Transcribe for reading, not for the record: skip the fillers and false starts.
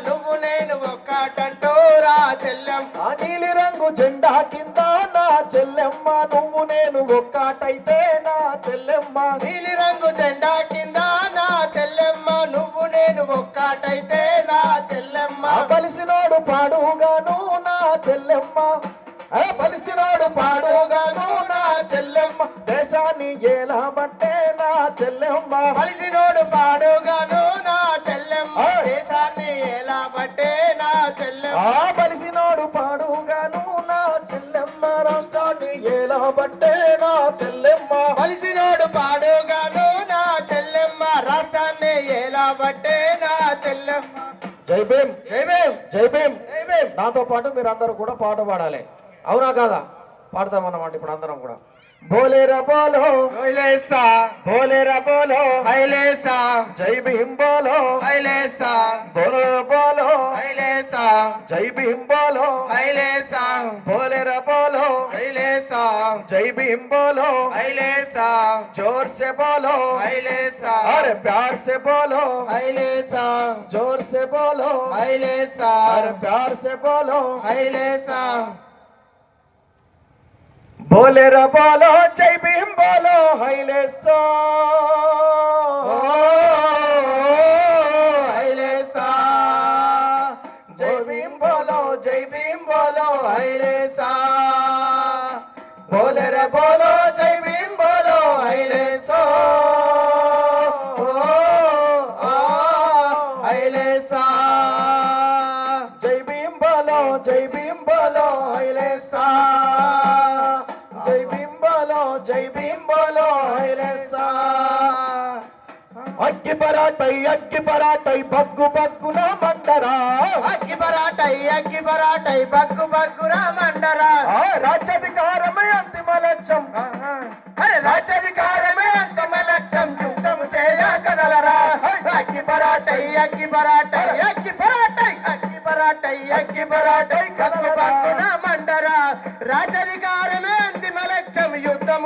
నువ్వు నేను ఒక్కటంటోరా చెల్లెమ్మ నీలి రంగు జెండా కింద నా చెల్లెమ్మ నువ్వు నేను ఒక్కటైతే నా చెల్లెమ్మ నీలి రంగు జెండా కింద నా చెల్లెమ్మ నువ్వు నేను ఒక్కటైతే నా చెల్లెమ్మ బలిసినోడు పాడుగాను నా చెల్లెమ్మ బలిసినోడు పాడుగాను నా చెల్లెమ్మ దేశాన్ని ఎలా బట్టే నా చెల్లెమ్మ బలిసినోడు పాడుగాను నా చెల్లెమ్మ దేశాన్ని ఎలా బట్టే నా చెల్లెమ్మ బలిసినోడు పాడుగాను నా చెల్లెమ్మ రాష్ట్రాన్ని ఎలా బట్టే నా చెల్లెమ్మ బలిసినోడు పాడుగాను నా చెల్లెమ్మ రాష్ట్రాన్ని ఎలా బట్టే నా చెల్లెమ్మ జై భీమ్ జై భీమ్ జై భీమ్ జై భీమ్ నాతో పాటు మీరు అందరూ కూడా పాట పాడాలి అవునా కాదా పాడతామన్నమాట ఇప్పుడు అందరం కూడా బోలేరా బోలో హైలేసా బోలేరా బోలో హైలేసా జై భీమ్ బోలో హైలేసా బోలేరా బోలో హైలేసా జై భీమ్ బోలో హైలేసా బోలేరా బోలో హైలేసా जय भीम बोलो హైలేసా जोर से बोलो హైలేసా अरे प्यार से बोलो హైలేసా जोर से बोलो హైలేసా अरे प्यार से बोलो హైలేసా बोले रा बोलो जय भीम बोलो हाइले सो హైలేసా जय भीम बोलो जय भीम बोलो హైలేసా बोले रे बोलो जय भीम बोलो हाइले सो హైలేసా जय भीम बोलो जय भीम बोलो हाइले सा जय भीम बोलो जय भीम बोलो हाइले सा అగ్గి పరాటై బగ్గు బగ్గున మండరా అగ్గి పరాటై బగ్గు బగ్గురా మండరా రాజ్యాధికారమే అంతిమ లక్ష్యం అరే రాజ్యాధికారమే అంతిమ లక్ష్యం యుద్ధం చేయగలరా అగ్గి పరాటై బగ్గు బగ్గున మండరా రాజ్యాధికారమే అంతిమ లక్ష్యం యుద్ధం